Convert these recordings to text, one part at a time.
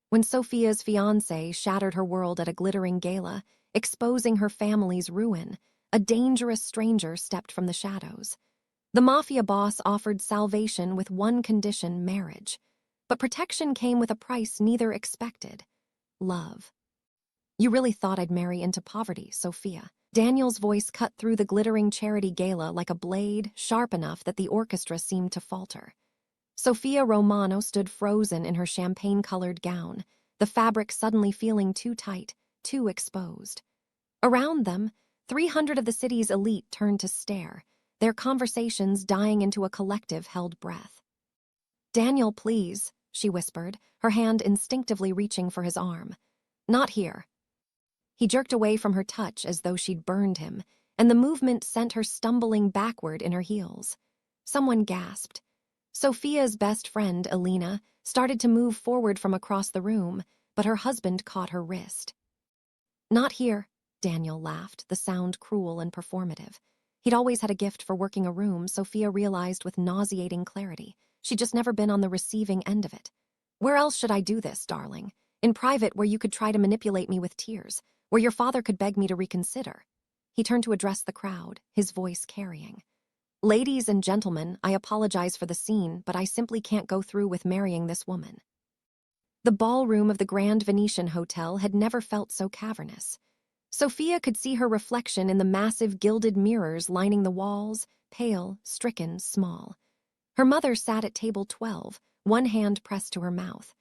when Sophia's fiancé shattered her world at a glittering gala, exposing her family's ruin, a dangerous stranger stepped from the shadows. The Mafia boss offered salvation with one condition: marriage. But protection came with a price neither expected: love. "You really thought I'd marry into poverty, Sophia?" Daniel's voice cut through the glittering charity gala like a blade, sharp enough that the orchestra seemed to falter. Sophia Romano stood frozen in her champagne-colored gown, the fabric suddenly feeling too tight, too exposed. Around them, 300 of the city's elite turned to stare, their conversations dying into a collective held breath. "Daniel, please," she whispered, her hand instinctively reaching for his arm. "Not here." He jerked away from her touch as though she'd burned him, and the movement sent her stumbling backward in her heels. Someone gasped. Sophia's best friend, Alina, started to move forward from across the room, but her husband caught her wrist. "Not here," Daniel laughed, the sound cruel and performative. He'd always had a gift for working a room, Sophia realized with nauseating clarity. She'd just never been on the receiving end of it. "Where else should I do this, darling? In private, where you could try to manipulate me with tears, where your father could beg me to reconsider." He turned to address the crowd, his voice carrying. "Ladies and gentlemen, I apologize for the scene, but I simply can't go through with marrying this woman." The ballroom of the Grand Venetian Hotel had never felt so cavernous. Sophia could see her reflection in the massive gilded mirrors lining the walls, pale, stricken, small. Her mother sat at table 12, one hand pressed to her mouth.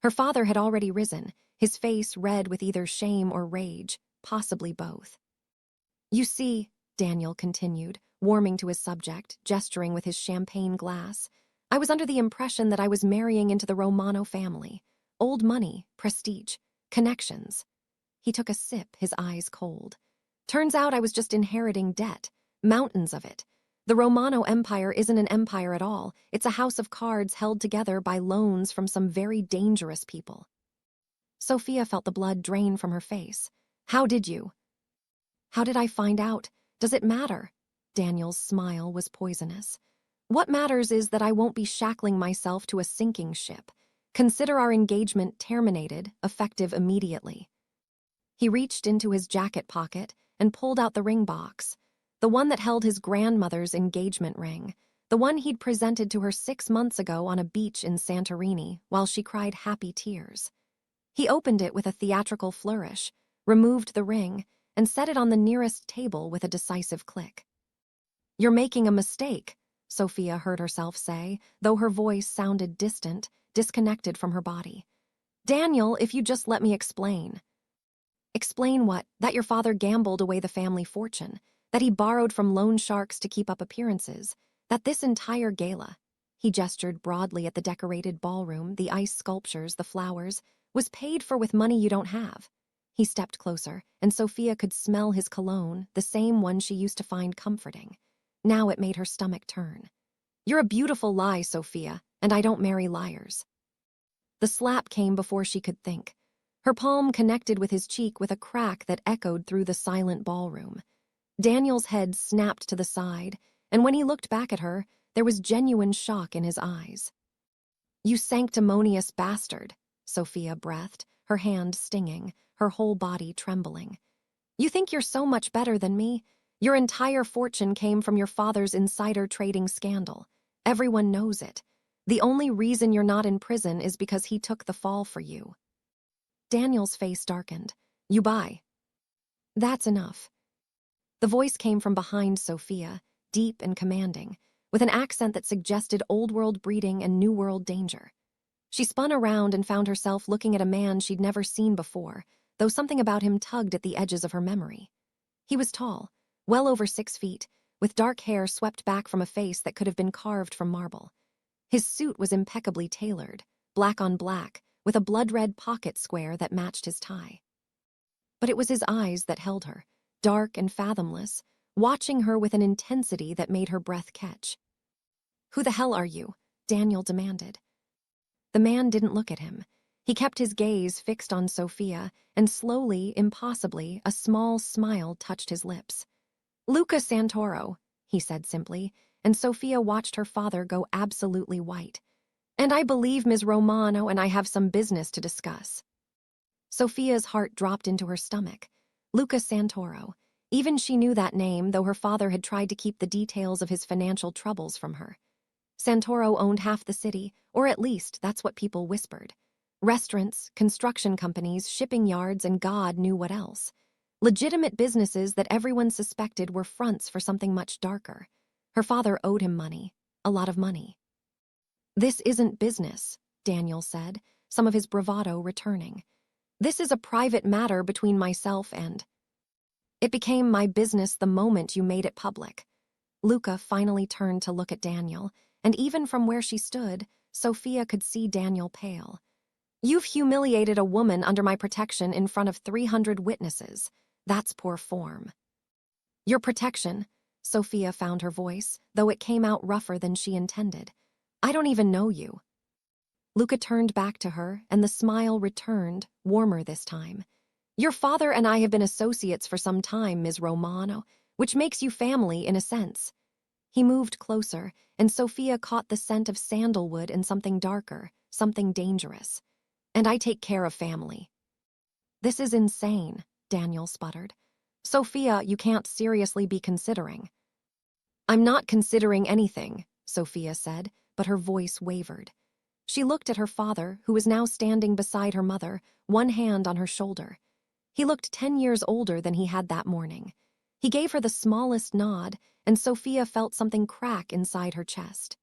Her father had already risen, his face red with either shame or rage, possibly both. "You see," Daniel continued, warming to his subject, gesturing with his champagne glass, "I was under the impression that I was marrying into the Romano family. Old money, prestige, connections." He took a sip, his eyes cold. "Turns out I was just inheriting debt, mountains of it. The Romano Empire isn't an empire at all. It's a house of cards held together by loans from some very dangerous people." Sophia felt the blood drain from her face. "How did you?" "How did I find out? Does it matter?" Daniel's smile was poisonous. "What matters is that I won't be shackling myself to a sinking ship. Consider our engagement terminated, effective immediately." He reached into his jacket pocket and pulled out the ring box, the one that held his grandmother's engagement ring, the one he'd presented to her 6 months ago on a beach in Santorini while she cried happy tears. He opened it with a theatrical flourish, removed the ring, and set it on the nearest table with a decisive click. "You're making a mistake," Sophia heard herself say, though her voice sounded distant, disconnected from her body. "Daniel, if you just let me explain." "Explain what? That your father gambled away the family fortune, that he borrowed from loan sharks to keep up appearances, that this entire gala," he gestured broadly at the decorated ballroom, the ice sculptures, the flowers, "was paid for with money you don't have." He stepped closer, and Sophia could smell his cologne, the same one she used to find comforting. Now it made her stomach turn. "You're a beautiful lie, Sophia, and I don't marry liars." The slap came before she could think. Her palm connected with his cheek with a crack that echoed through the silent ballroom. Daniel's head snapped to the side, and when he looked back at her, there was genuine shock in his eyes. "You sanctimonious bastard," Sophia breathed, her hand stinging, her whole body trembling. "You think you're so much better than me? Your entire fortune came from your father's insider trading scandal. Everyone knows it. The only reason you're not in prison is because he took the fall for you." Daniel's face darkened. "You buy." "That's enough." The voice came from behind Sophia, deep and commanding, with an accent that suggested old-world breeding and new-world danger. She spun around and found herself looking at a man she'd never seen before, though something about him tugged at the edges of her memory. He was tall, well over 6 feet, with dark hair swept back from a face that could have been carved from marble. His suit was impeccably tailored, black on black, with a blood-red pocket square that matched his tie. But it was his eyes that held her, dark and fathomless, watching her with an intensity that made her breath catch. "Who the hell are you?" Daniel demanded. The man didn't look at him. He kept his gaze fixed on Sophia, and slowly, impossibly, a small smile touched his lips. "Luca Santoro," he said simply, and Sophia watched her father go absolutely white. And I believe Ms. Romano and I have some business to discuss. Sophia's heart dropped into her stomach. Luca Santoro. Even she knew that name, though her father had tried to keep the details of his financial troubles from her. Santoro owned half the city, or at least that's what people whispered. Restaurants, construction companies, shipping yards, and God knew what else. Legitimate businesses that everyone suspected were fronts for something much darker. Her father owed him money, a lot of money. "This isn't business," Daniel said, some of his bravado returning. "This is a private matter between myself and—" "It became my business the moment you made it public." Luca finally turned to look at Daniel, and even from where she stood, Sophia could see Daniel pale. "You've humiliated a woman under my protection in front of 300 witnesses. That's poor form." "Your protection," Sophia found her voice, though it came out rougher than she intended. "I don't even know you." Luca turned back to her, and the smile returned, warmer this time. "Your father and I have been associates for some time, Ms. Romano, which makes you family in a sense." He moved closer, and Sophia caught the scent of sandalwood and something darker, something dangerous. "And I take care of family." "This is insane," Daniel sputtered. "Sophia, you can't seriously be considering." "I'm not considering anything," Sophia said, but her voice wavered. She looked at her father, who was now standing beside her mother, one hand on her shoulder. He looked 10 years older than he had that morning. He gave her the smallest nod, and Sophia felt something crack inside her chest.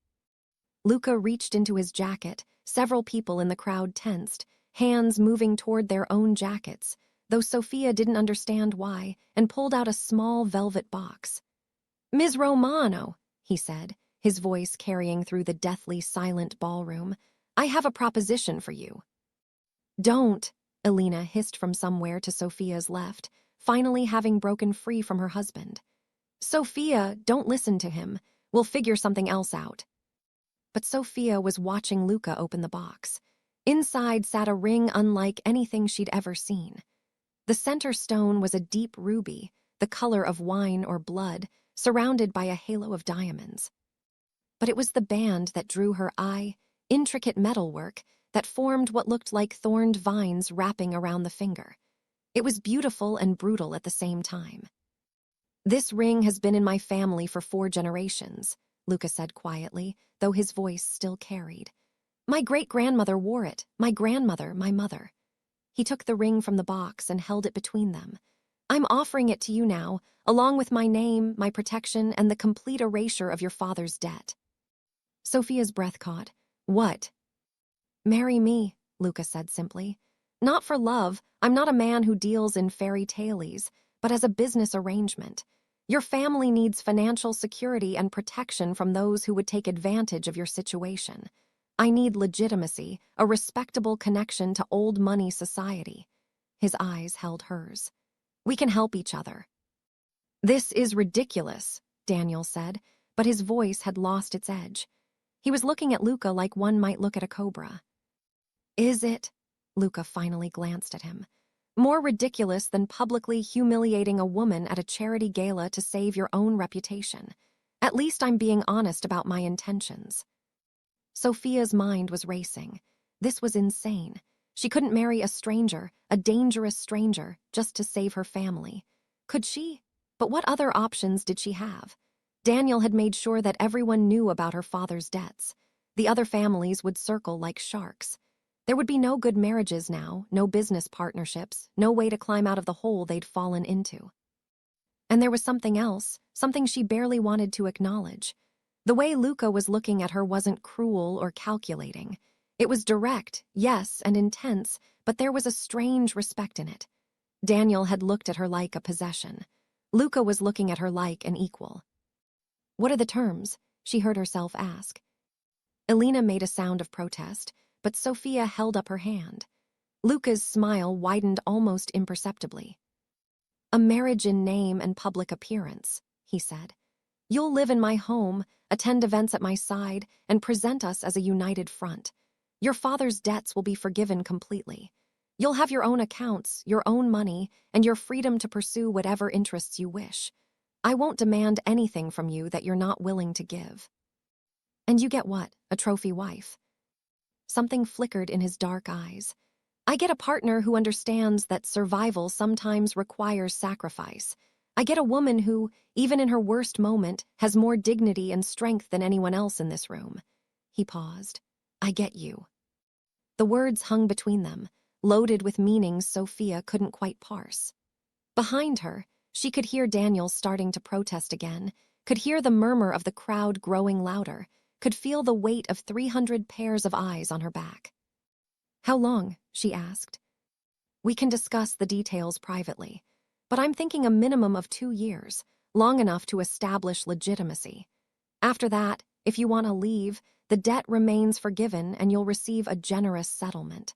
Luca reached into his jacket, several people in the crowd tensed, hands moving toward their own jackets, though Sophia didn't understand why, and pulled out a small velvet box. "Ms. Romano," he said, his voice carrying through the deathly silent ballroom, "I have a proposition for you." "Don't," Elena hissed from somewhere to Sophia's left, finally having broken free from her husband. "Sophia, don't listen to him. We'll figure something else out." But Sophia was watching Luca open the box. Inside sat a ring unlike anything she'd ever seen. The center stone was a deep ruby, the color of wine or blood, surrounded by a halo of diamonds. But it was the band that drew her eye, intricate metalwork that formed what looked like thorned vines wrapping around the finger. It was beautiful and brutal at the same time. "This ring has been in my family for 4 generations, Luca said quietly, though his voice still carried. "My great-grandmother wore it, my grandmother, my mother." He took the ring from the box and held it between them. "I'm offering it to you now, along with my name, my protection, and the complete erasure of your father's debt." Sophia's breath caught. "What?" "Marry me," Luca said simply. "Not for love, I'm not a man who deals in fairy tales, but as a business arrangement. Your family needs financial security and protection from those who would take advantage of your situation. I need legitimacy, a respectable connection to old money society." His eyes held hers. "We can help each other." "This is ridiculous," Daniel said, but his voice had lost its edge. He was looking at Luca like one might look at a cobra. "Is it?" Luca finally glanced at him. "More ridiculous than publicly humiliating a woman at a charity gala to save your own reputation. At least I'm being honest about my intentions." Sophia's mind was racing. This was insane. She couldn't marry a stranger, a dangerous stranger, just to save her family. Could she? But what other options did she have? Daniel had made sure that everyone knew about her father's debts. The other families would circle like sharks. There would be no good marriages now, no business partnerships, no way to climb out of the hole they'd fallen into. And there was something else, something she barely wanted to acknowledge. The way Luca was looking at her wasn't cruel or calculating. It was direct, yes, and intense, but there was a strange respect in it. Daniel had looked at her like a possession. Luca was looking at her like an equal. "What are the terms?" she heard herself ask. Elena made a sound of protest, but Sophia held up her hand. Luca's smile widened almost imperceptibly. "A marriage in name and public appearance," he said. "You'll live in my home, attend events at my side, and present us as a united front. Your father's debts will be forgiven completely. You'll have your own accounts, your own money, and your freedom to pursue whatever interests you wish. I won't demand anything from you that you're not willing to give." "And you get what? A trophy wife?" Something flickered in his dark eyes. I get a partner who understands that survival sometimes requires sacrifice. I get a woman who, even in her worst moment, has more dignity and strength than anyone else in this room. He paused. I get you. The words hung between them, loaded with meanings Sophia couldn't quite parse. Behind her, she could hear Daniel starting to protest again, could hear the murmur of the crowd growing louder, could feel the weight of 300 pairs of eyes on her back. How long? She asked. We can discuss the details privately, but I'm thinking a minimum of 2 years, long enough to establish legitimacy. After that, if you want to leave, the debt remains forgiven and you'll receive a generous settlement.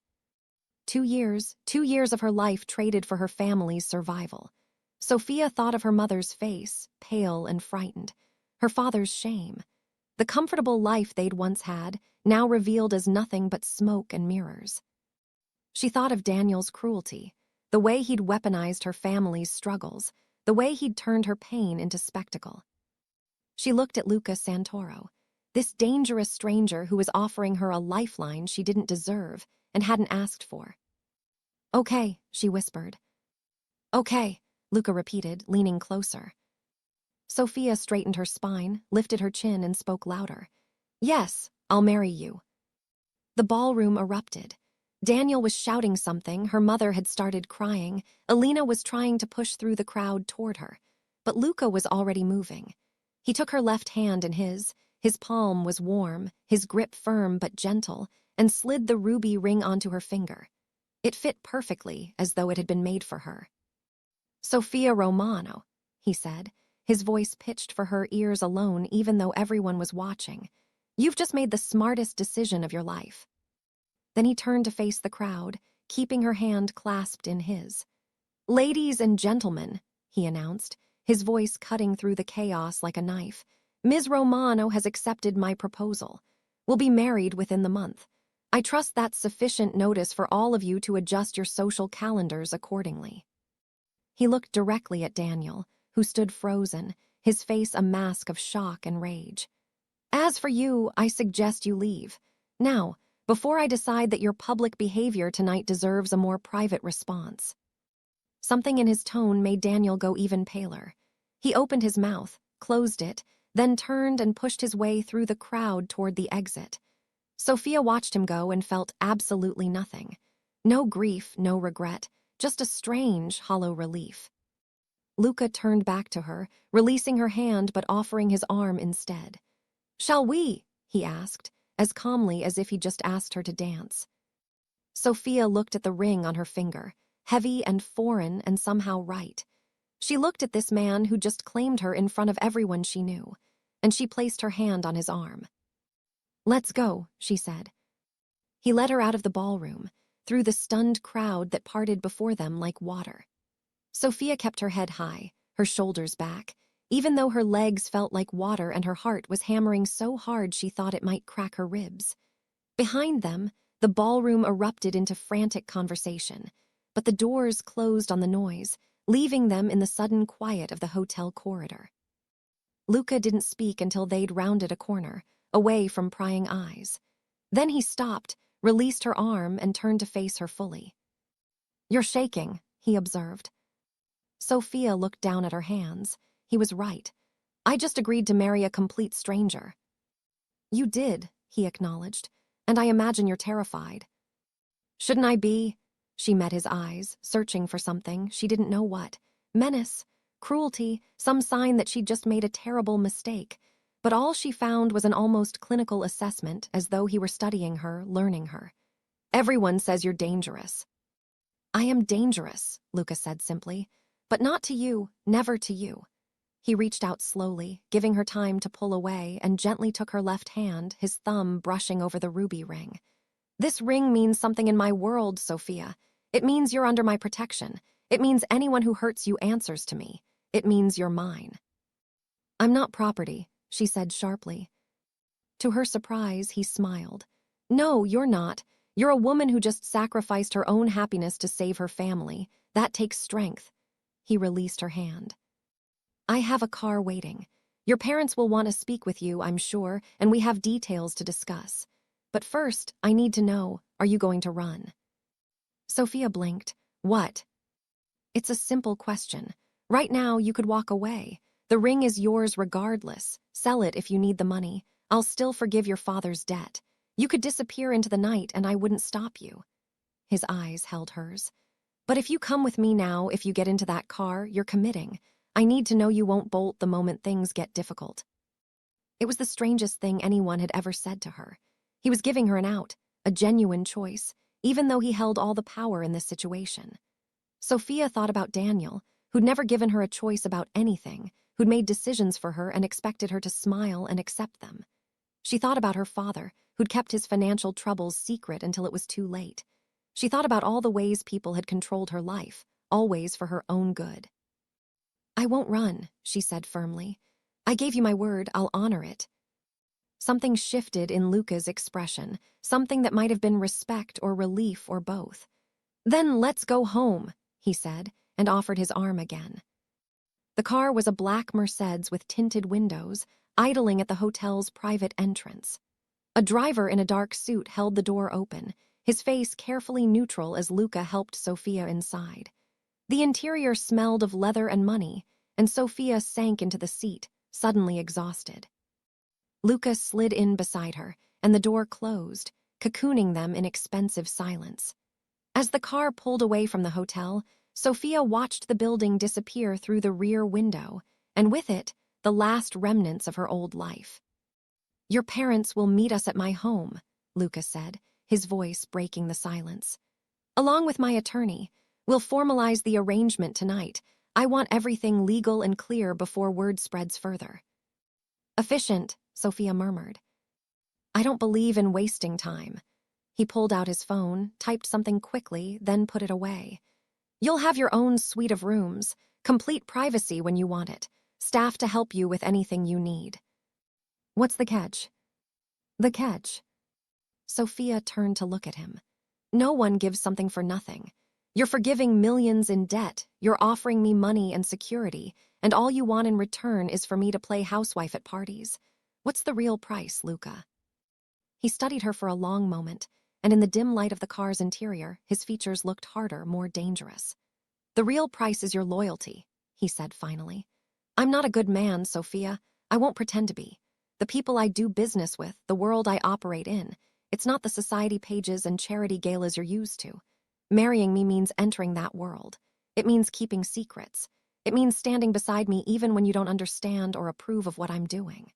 2 years, 2 years of her life traded for her family's survival. Sophia thought of her mother's face, pale and frightened, her father's shame. The comfortable life they'd once had, now revealed as nothing but smoke and mirrors. She thought of Daniel's cruelty, the way he'd weaponized her family's struggles, the way he'd turned her pain into spectacle. She looked at Luca Santoro, this dangerous stranger who was offering her a lifeline she didn't deserve and hadn't asked for. Okay, she whispered. Okay, Luca repeated, leaning closer. Sophia straightened her spine, lifted her chin, and spoke louder. Yes, I'll marry you. The ballroom erupted. Daniel was shouting something, her mother had started crying, Alina was trying to push through the crowd toward her, but Luca was already moving. He took her left hand in his palm was warm, his grip firm but gentle, and slid the ruby ring onto her finger. It fit perfectly, as though it had been made for her. Sophia Romano, he said, his voice pitched for her ears alone even though everyone was watching. You've just made the smartest decision of your life. Then he turned to face the crowd, keeping her hand clasped in his. Ladies and gentlemen, he announced, his voice cutting through the chaos like a knife, Ms. Romano has accepted my proposal. We'll be married within the month. I trust that's sufficient notice for all of you to adjust your social calendars accordingly. He looked directly at Daniel, who stood frozen, his face a mask of shock and rage. As for you, I suggest you leave. Now, before I decide that your public behavior tonight deserves a more private response. Something in his tone made Daniel go even paler. He opened his mouth, closed it, then turned and pushed his way through the crowd toward the exit. Sophia watched him go and felt absolutely nothing. No grief, no regret, just a strange, hollow relief. Luca turned back to her, releasing her hand but offering his arm instead. Shall we? He asked, as calmly as if he'd just asked her to dance. Sophia looked at the ring on her finger, heavy and foreign and somehow right. She looked at this man who just claimed her in front of everyone she knew, and she placed her hand on his arm. Let's go, she said. He led her out of the ballroom, through the stunned crowd that parted before them like water. Sophia kept her head high, her shoulders back, even though her legs felt like water and her heart was hammering so hard she thought it might crack her ribs. Behind them, the ballroom erupted into frantic conversation, but the doors closed on the noise, leaving them in the sudden quiet of the hotel corridor. Luca didn't speak until they'd rounded a corner, away from prying eyes. Then he stopped, released her arm, and turned to face her fully. You're shaking, he observed. Sophia looked down at her hands. He was right. I just agreed to marry a complete stranger. You did, he acknowledged, and I imagine you're terrified. Shouldn't I be? She met his eyes, searching for something, she didn't know what. Menace, cruelty, some sign that she'd just made a terrible mistake. But all she found was an almost clinical assessment, as though he were studying her, learning her. Everyone says you're dangerous. I am dangerous, Luca said simply. But not to you, never to you. He reached out slowly, giving her time to pull away, and gently took her left hand, his thumb brushing over the ruby ring. This ring means something in my world, Sophia. It means you're under my protection. It means anyone who hurts you answers to me. It means you're mine. I'm not property, she said sharply. To her surprise, he smiled. No, you're not. You're a woman who just sacrificed her own happiness to save her family. That takes strength. He released her hand. I have a car waiting. Your parents will want to speak with you, I'm sure, and we have details to discuss. But first, I need to know, are you going to run? Sophia blinked. What? It's a simple question. Right now, you could walk away. The ring is yours regardless. Sell it if you need the money. I'll still forgive your father's debt. You could disappear into the night and I wouldn't stop you. His eyes held hers. But if you come with me now, if you get into that car, you're committing. I need to know you won't bolt the moment things get difficult. It was the strangest thing anyone had ever said to her. He was giving her an out, a genuine choice, even though he held all the power in this situation. Sophia thought about Daniel, who'd never given her a choice about anything, who'd made decisions for her and expected her to smile and accept them. She thought about her father, who'd kept his financial troubles secret until it was too late. She thought about all the ways people had controlled her life, always for her own good. I won't run, she said firmly. I gave you my word, I'll honor it. Something shifted in Luca's expression, something that might have been respect or relief or both. Then let's go home, he said, and offered his arm again. The car was a black Mercedes with tinted windows, idling at the hotel's private entrance. A driver in a dark suit held the door open, his face carefully neutral as Luca helped Sophia inside. The interior smelled of leather and money, and Sophia sank into the seat, suddenly exhausted. Luca slid in beside her, and the door closed, cocooning them in expensive silence. As the car pulled away from the hotel, Sophia watched the building disappear through the rear window, and with it, the last remnants of her old life. Your parents will meet us at my home, Luca said, his voice breaking the silence. Along with my attorney, we'll formalize the arrangement tonight. I want everything legal and clear before word spreads further. Efficient, Sophia murmured. I don't believe in wasting time. He pulled out his phone, typed something quickly, then put it away. You'll have your own suite of rooms, complete privacy when you want it, staff to help you with anything you need. What's the catch? The catch. Sophia turned to look at him. No one gives something for nothing. You're forgiving millions in debt, you're offering me money and security, and all you want in return is for me to play housewife at parties. What's the real price, Luca? He studied her for a long moment, and in the dim light of the car's interior, his features looked harder, more dangerous. The real price is your loyalty, he said finally. I'm not a good man, Sophia. I won't pretend to be. The people I do business with, the world I operate in, it's not the society pages and charity galas you're used to. Marrying me means entering that world. It means keeping secrets. It means standing beside me even when you don't understand or approve of what I'm doing.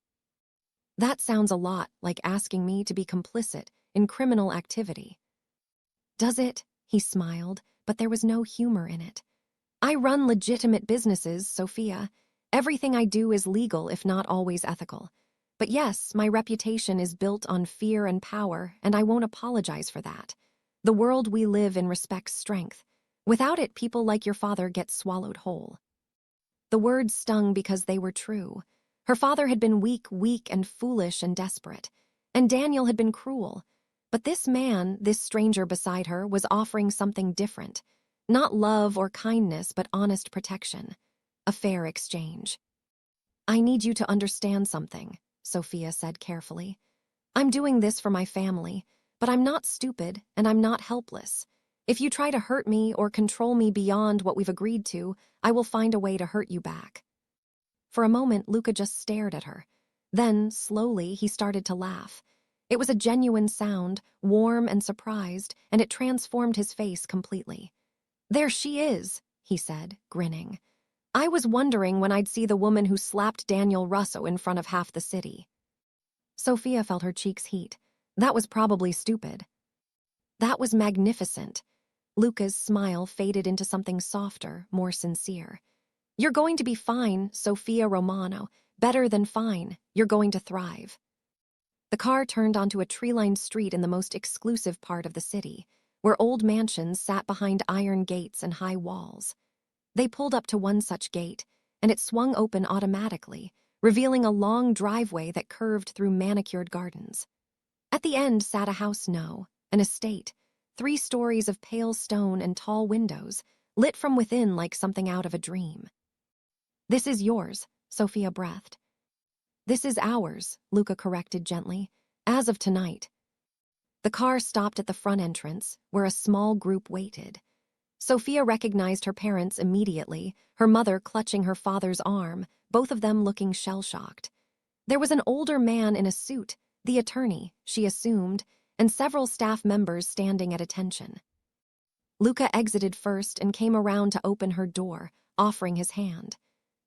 That sounds a lot like asking me to be complicit in criminal activity. Does it? He smiled, but there was no humor in it. I run legitimate businesses, Sophia. Everything I do is legal, if not always ethical. But yes, my reputation is built on fear and power, and I won't apologize for that. The world we live in respects strength. Without it, people like your father get swallowed whole. The words stung because they were true. Her father had been weak and foolish and desperate. And Daniel had been cruel. But this man, this stranger beside her, was offering something different. Not love or kindness, but honest protection. A fair exchange. I need you to understand something, Sophia said carefully. I'm doing this for my family, but I'm not stupid and I'm not helpless. If you try to hurt me or control me beyond what we've agreed to, I will find a way to hurt you back. For a moment, Luca just stared at her. Then, slowly, he started to laugh. It was a genuine sound, warm and surprised, and it transformed his face completely. There she is, he said, grinning. I was wondering when I'd see the woman who slapped Daniel Russo in front of half the city. Sophia felt her cheeks heat. That was probably stupid. That was magnificent. Luca's smile faded into something softer, more sincere. You're going to be fine, Sophia Romano. Better than fine. You're going to thrive. The car turned onto a tree-lined street in the most exclusive part of the city, where old mansions sat behind iron gates and high walls. They pulled up to one such gate, and it swung open automatically, revealing a long driveway that curved through manicured gardens. At the end sat a house, an estate, 3 stories of pale stone and tall windows, lit from within like something out of a dream. This is yours, Sophia breathed. This is ours, Luca corrected gently, as of tonight. The car stopped at the front entrance, where a small group waited. Sophia recognized her parents immediately, her mother clutching her father's arm, both of them looking shell-shocked. There was an older man in a suit, the attorney, she assumed, and several staff members standing at attention. Luca exited first and came around to open her door, offering his hand.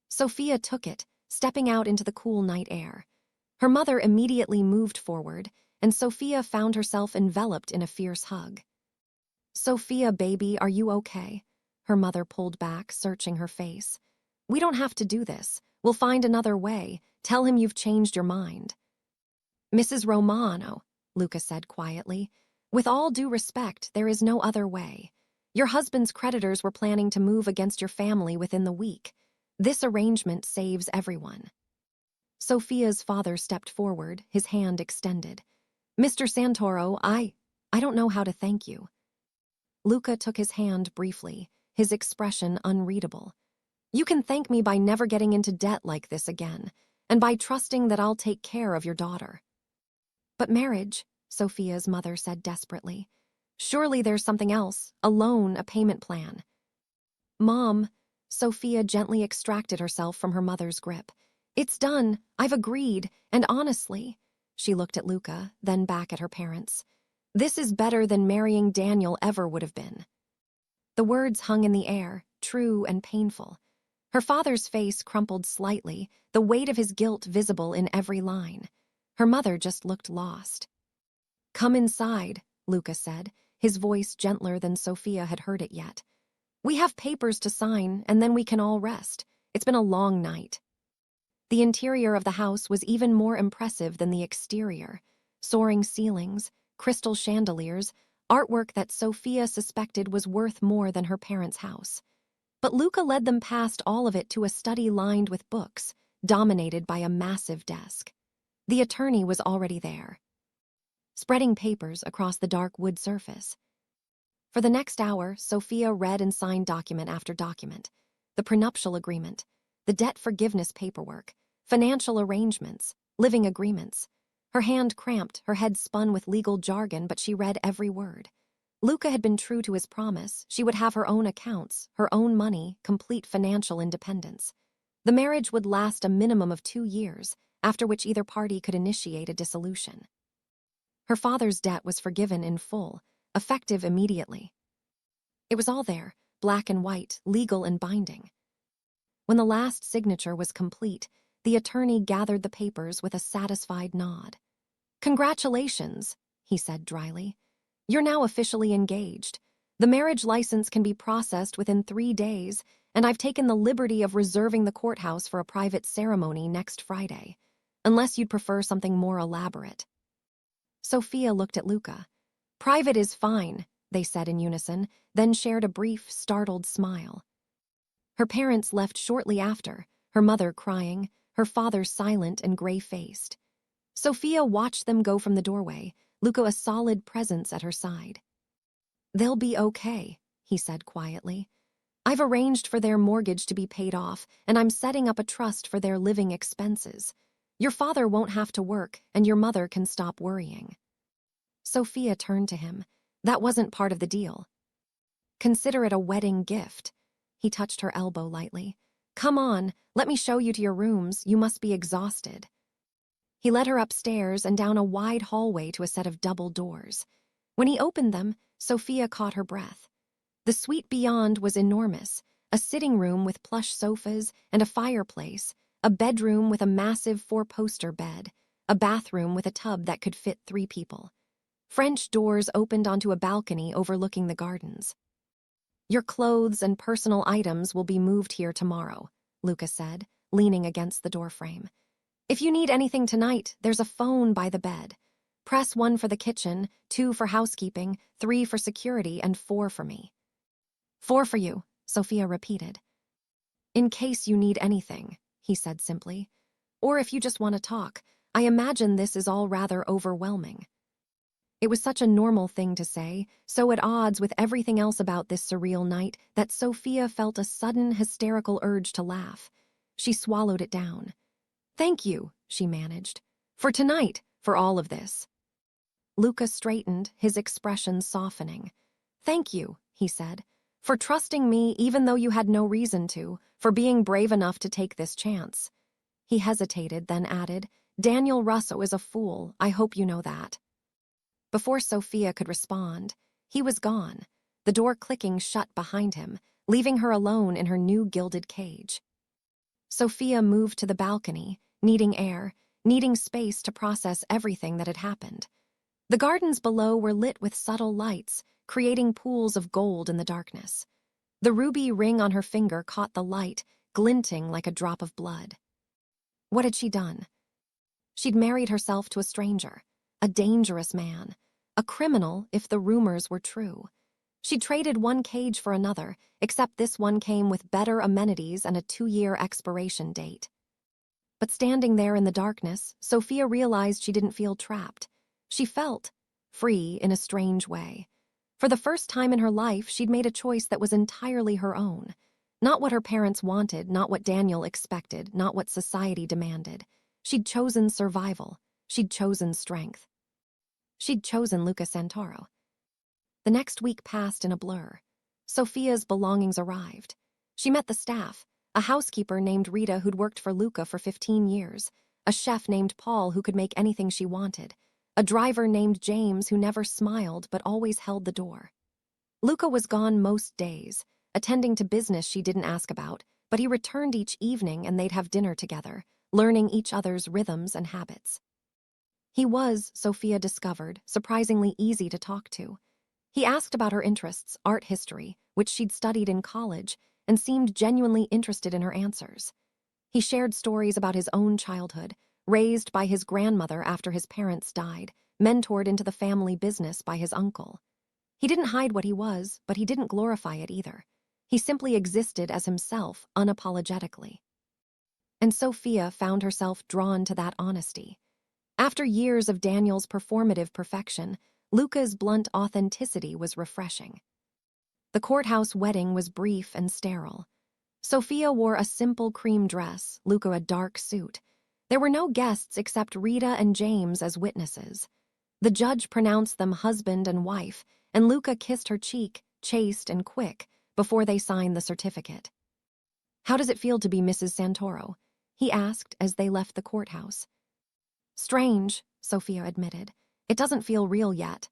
Sophia took it, stepping out into the cool night air. Her mother immediately moved forward, and Sophia found herself enveloped in a fierce hug. "Sophia, baby, are you okay?" Her mother pulled back, searching her face. "We don't have to do this. We'll find another way. Tell him you've changed your mind." "Mrs. Romano," Luca said quietly, "with all due respect, there is no other way. Your husband's creditors were planning to move against your family within the week. This arrangement saves everyone." Sophia's father stepped forward, his hand extended. "Mr. Santoro, I don't know how to thank you." Luca took his hand briefly, his expression unreadable. "You can thank me by never getting into debt like this again, and by trusting that I'll take care of your daughter." "But marriage," Sophia's mother said desperately. "Surely there's something else, a loan, a payment plan." "Mom," Sophia gently extracted herself from her mother's grip. "It's done. I've agreed, and honestly," she looked at Luca, then back at her parents, "this is better than marrying Daniel ever would have been." The words hung in the air, true and painful. Her father's face crumpled slightly, the weight of his guilt visible in every line. Her mother just looked lost. "Come inside," Luca said, his voice gentler than Sophia had heard it yet. "We have papers to sign, and then we can all rest. It's been a long night." The interior of the house was even more impressive than the exterior. Soaring ceilings, crystal chandeliers, artwork that Sophia suspected was worth more than her parents' house. But Luca led them past all of it to a study lined with books, dominated by a massive desk. The attorney was already there, spreading papers across the dark wood surface. For the next hour, Sophia read and signed document after document. The prenuptial agreement, the debt forgiveness paperwork, financial arrangements, living agreements. Her hand cramped, her head spun with legal jargon, but she read every word. Luca had been true to his promise. She would have her own accounts, her own money, complete financial independence. The marriage would last a minimum of 2 years, after which either party could initiate a dissolution. Her father's debt was forgiven in full, effective immediately. It was all there, black and white, legal and binding. When the last signature was complete, the attorney gathered the papers with a satisfied nod. "Congratulations," he said dryly. "You're now officially engaged. The marriage license can be processed within 3 days, and I've taken the liberty of reserving the courthouse for a private ceremony next Friday, unless you'd prefer something more elaborate." Sophia looked at Luca. "Private is fine," they said in unison, then shared a brief, startled smile. Her parents left shortly after, her mother crying, her father silent and gray-faced. Sophia watched them go from the doorway, Luca a solid presence at her side. "They'll be okay," he said quietly. "I've arranged for their mortgage to be paid off, and I'm setting up a trust for their living expenses. Your father won't have to work, and your mother can stop worrying." Sophia turned to him. "That wasn't part of the deal." "Consider it a wedding gift." He touched her elbow lightly. "Come on, let me show you to your rooms. You must be exhausted." He led her upstairs and down a wide hallway to a set of double doors. When he opened them, Sophia caught her breath. The suite beyond was enormous, a sitting room with plush sofas and a fireplace, a bedroom with a massive 4-poster bed, a bathroom with a tub that could fit 3 people. French doors opened onto a balcony overlooking the gardens. "Your clothes and personal items will be moved here tomorrow," Luca said, leaning against the doorframe. "If you need anything tonight, there's a phone by the bed. Press 1 for the kitchen, 2 for housekeeping, 3 for security, and 4 for me." "4 for you," Sophia repeated. "In case you need anything," he said simply. "Or if you just want to talk. I imagine this is all rather overwhelming." It was such a normal thing to say, so at odds with everything else about this surreal night, that Sophia felt a sudden, hysterical urge to laugh. She swallowed it down. "Thank you," she managed. "For tonight, for all of this." Luca straightened, his expression softening. "Thank you," he said, "for trusting me even though you had no reason to, for being brave enough to take this chance." He hesitated, then added, "Daniel Russo is a fool, I hope you know that." Before Sophia could respond, he was gone, the door clicking shut behind him, leaving her alone in her new gilded cage. Sophia moved to the balcony, needing air, needing space to process everything that had happened. The gardens below were lit with subtle lights, creating pools of gold in the darkness. The ruby ring on her finger caught the light, glinting like a drop of blood. What had she done? She'd married herself to a stranger, a dangerous man, a criminal if the rumors were true. She traded one cage for another, except this one came with better amenities and a 2-year expiration date. But standing there in the darkness, Sophia realized she didn't feel trapped. She felt free in a strange way. For the first time in her life, she'd made a choice that was entirely her own. Not what her parents wanted, not what Daniel expected, not what society demanded. She'd chosen survival. She'd chosen strength. She'd chosen Luca Santoro. The next week passed in a blur. Sophia's belongings arrived. She met the staff, a housekeeper named Rita who'd worked for Luca for 15 years, a chef named Paul who could make anything she wanted, a driver named James who never smiled but always held the door. Luca was gone most days, attending to business she didn't ask about, but he returned each evening and they'd have dinner together, learning each other's rhythms and habits. He was, Sophia discovered, surprisingly easy to talk to. He asked about her interests, art history, which she'd studied in college, and seemed genuinely interested in her answers. He shared stories about his own childhood, raised by his grandmother after his parents died, mentored into the family business by his uncle. He didn't hide what he was, but he didn't glorify it either. He simply existed as himself, unapologetically. And Sophia found herself drawn to that honesty. After years of Daniel's performative perfection, Luca's blunt authenticity was refreshing. The courthouse wedding was brief and sterile. Sophia wore a simple cream dress, Luca a dark suit. There were no guests except Rita and James as witnesses. The judge pronounced them husband and wife, and Luca kissed her cheek, chaste and quick, before they signed the certificate. "How does it feel to be Mrs. Santoro?" he asked as they left the courthouse. "Strange," Sophia admitted. "It doesn't feel real yet."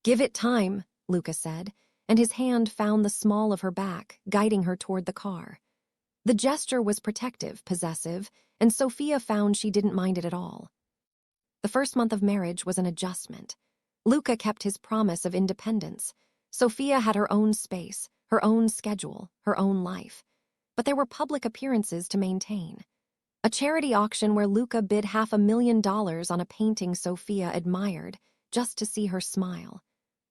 "Give it time," Luca said, and his hand found the small of her back, guiding her toward the car. The gesture was protective, possessive, and Sophia found she didn't mind it at all. The first month of marriage was an adjustment. Luca kept his promise of independence. Sophia had her own space, her own schedule, her own life. But there were public appearances to maintain. A charity auction where Luca bid $500,000 on a painting Sophia admired, just to see her smile.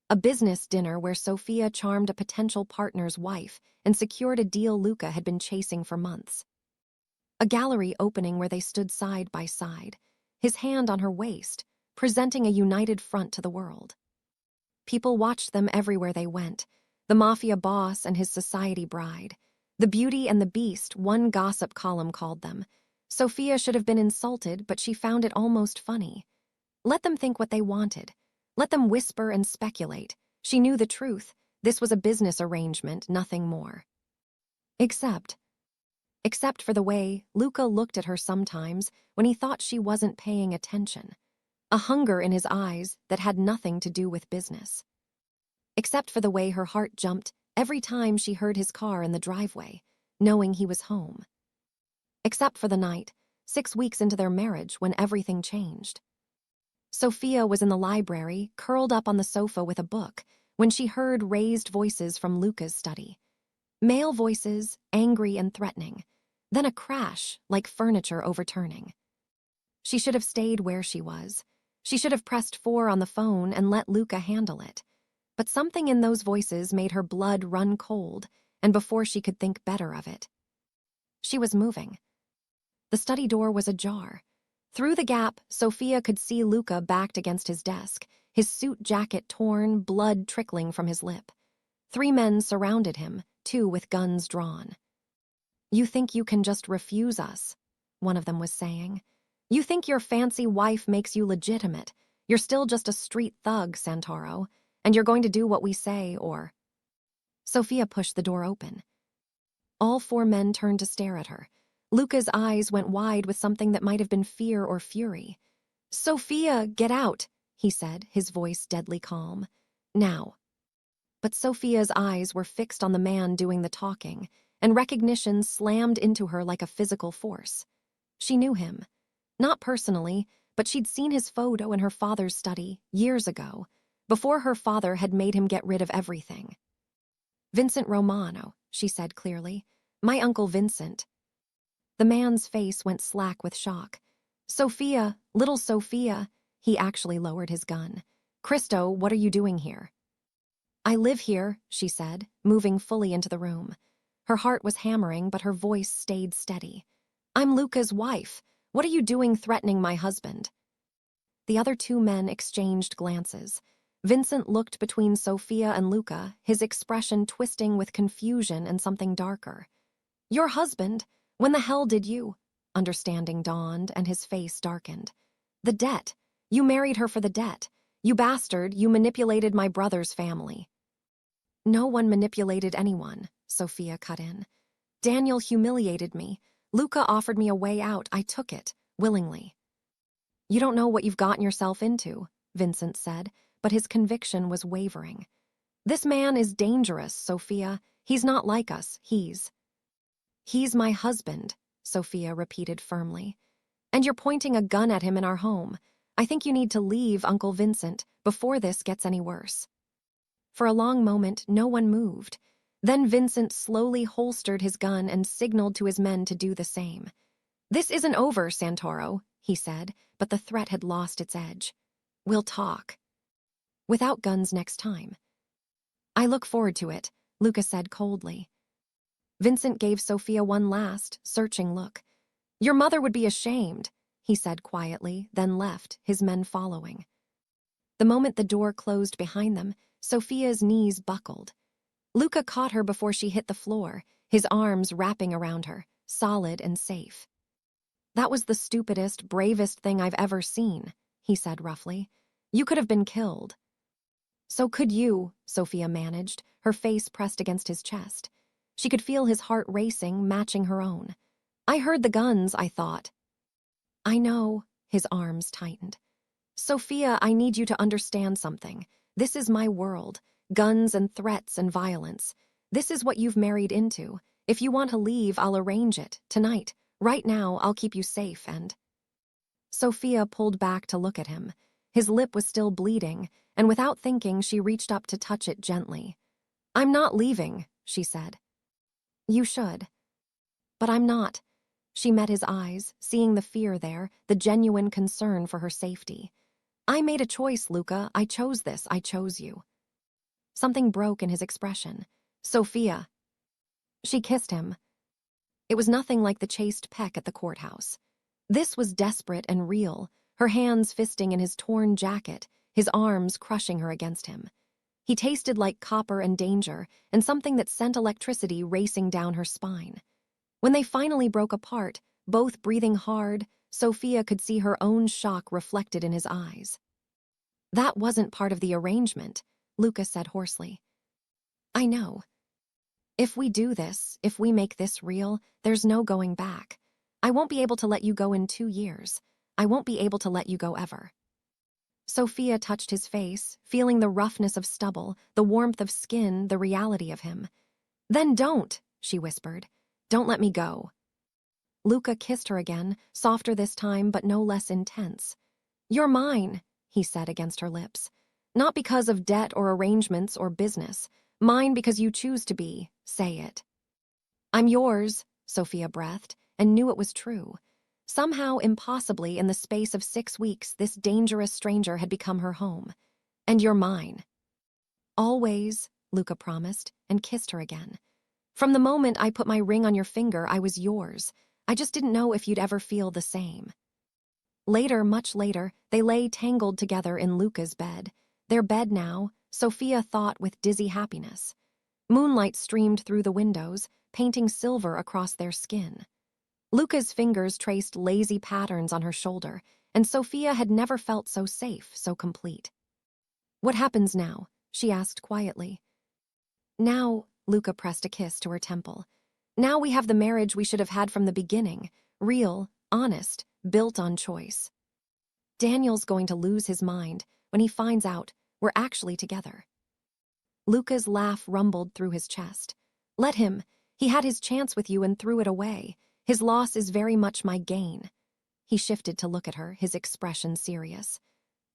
A business dinner where Sophia charmed a potential partner's wife and secured a deal Luca had been chasing for months. A gallery opening where they stood side by side, his hand on her waist, presenting a united front to the world. People watched them everywhere they went, the Mafia boss and his society bride, the beauty and the beast, one gossip column called them. Sophia should have been insulted, but she found it almost funny. Let them think what they wanted. Let them whisper and speculate. She knew the truth. This was a business arrangement, nothing more. Except for the way Luca looked at her sometimes when he thought she wasn't paying attention. A hunger in his eyes that had nothing to do with business. Except for the way her heart jumped every time she heard his car in the driveway, knowing he was home. Except for the night, 6 weeks into their marriage, when everything changed. Sophia was in the library, curled up on the sofa with a book, when she heard raised voices from Luca's study. Male voices, angry and threatening. Then a crash, like furniture overturning. She should have stayed where she was. She should have pressed 4 on the phone and let Luca handle it. But something in those voices made her blood run cold, and before she could think better of it. She was moving. The study door was ajar. Through the gap, Sophia could see Luca backed against his desk, his suit jacket torn, blood trickling from his lip. 3 men surrounded him, 2 with guns drawn. "You think you can just refuse us," one of them was saying. "You think your fancy wife makes you legitimate. You're still just a street thug, Santoro, and you're going to do what we say or... Sophia pushed the door open. All 4 men turned to stare at her. Luca's eyes went wide with something that might have been fear or fury. "Sophia, get out," he said, his voice deadly calm. "Now." But Sophia's eyes were fixed on the man doing the talking, and recognition slammed into her like a physical force. She knew him. Not personally, but she'd seen his photo in her father's study years ago, before her father had made him get rid of everything. "Vincent Romano," she said clearly. "My Uncle Vincent." The man's face went slack with shock. "Sophia, little Sophia," he actually lowered his gun. "Christo, what are you doing here?" "I live here," she said, moving fully into the room. Her heart was hammering, but her voice stayed steady. "I'm Luca's wife. What are you doing threatening my husband?" The other 2 men exchanged glances. Vincent looked between Sophia and Luca, his expression twisting with confusion and something darker. "Your husband? When the hell did you?" Understanding dawned, and his face darkened. "The debt. You married her for the debt. You bastard, you manipulated my brother's family." "No one manipulated anyone," Sophia cut in. "Daniel humiliated me. Luca offered me a way out. I took it, willingly." "You don't know what you've gotten yourself into," Vincent said, but his conviction was wavering. "This man is dangerous, Sophia. He's not like us. He's my husband," Sophia repeated firmly. "And you're pointing a gun at him in our home. I think you need to leave, Uncle Vincent, before this gets any worse." For a long moment, no one moved. Then Vincent slowly holstered his gun and signaled to his men to do the same. "This isn't over, Santoro," he said, but the threat had lost its edge. "We'll talk. Without guns next time." "I look forward to it," Luca said coldly. Vincent gave Sophia one last, searching look. "Your mother would be ashamed," he said quietly, then left, his men following. The moment the door closed behind them, Sophia's knees buckled. Luca caught her before she hit the floor, his arms wrapping around her, solid and safe. "That was the stupidest, bravest thing I've ever seen," he said roughly. "You could have been killed." "So could you," Sophia managed, her face pressed against his chest. She could feel his heart racing, matching her own. "I heard the guns, I thought." "I know," his arms tightened. "Sophia, I need you to understand something. This is my world. Guns and threats and violence. This is what you've married into. If you want to leave, I'll arrange it, tonight. Right now, I'll keep you safe and..." Sophia pulled back to look at him. His lip was still bleeding, and without thinking, she reached up to touch it gently. "I'm not leaving," she said. "You should." "But I'm not." She met his eyes, seeing the fear there, the genuine concern for her safety. "I made a choice, Luca. I chose this. I chose you." Something broke in his expression. "Sophia." She kissed him. It was nothing like the chaste peck at the courthouse. This was desperate and real, her hands fisting in his torn jacket, his arms crushing her against him. He tasted like copper and danger, and something that sent electricity racing down her spine. When they finally broke apart, both breathing hard, Sophia could see her own shock reflected in his eyes. "That wasn't part of the arrangement," Luca said hoarsely. "I know. If we do this, if we make this real, there's no going back. I won't be able to let you go in 2 years. I won't be able to let you go ever." Sophia touched his face, feeling the roughness of stubble, the warmth of skin, the reality of him. "Then don't," she whispered. "Don't let me go." Luca kissed her again, softer this time but no less intense. "You're mine," he said against her lips. "Not because of debt or arrangements or business. Mine because you choose to be. Say it." "I'm yours," Sophia breathed, and knew it was true. Somehow, impossibly, in the space of 6 weeks, this dangerous stranger had become her home. "And you're mine." "Always," Luca promised, and kissed her again. "From the moment I put my ring on your finger, I was yours. I just didn't know if you'd ever feel the same." Later, much later, they lay tangled together in Luca's bed. Their bed now, Sophia thought with dizzy happiness. Moonlight streamed through the windows, painting silver across their skin. Luca's fingers traced lazy patterns on her shoulder, and Sophia had never felt so safe, so complete. "What happens now?" she asked quietly. "Now," Luca pressed a kiss to her temple. "Now we have the marriage we should have had from the beginning. Real, honest, built on choice. Daniel's going to lose his mind when he finds out we're actually together." Luca's laugh rumbled through his chest. "Let him. He had his chance with you and threw it away. His loss is very much my gain." He shifted to look at her, his expression serious.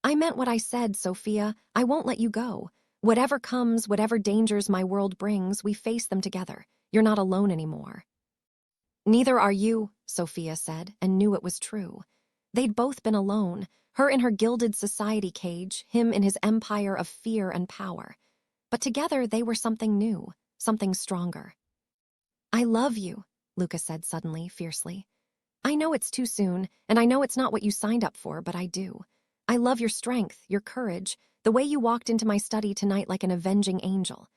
"I meant what I said, Sophia. I won't let you go. Whatever comes, whatever dangers my world brings, we face them together. You're not alone anymore." "Neither are you," Sophia said, and knew it was true. They'd both been alone, her in her gilded society cage, him in his empire of fear and power. But together they were something new, something stronger. "I love you," Luca said suddenly, fiercely. "I know it's too soon, and I know it's not what you signed up for, but I do. I love your strength, your courage, the way you walked into my study tonight like an avenging angel.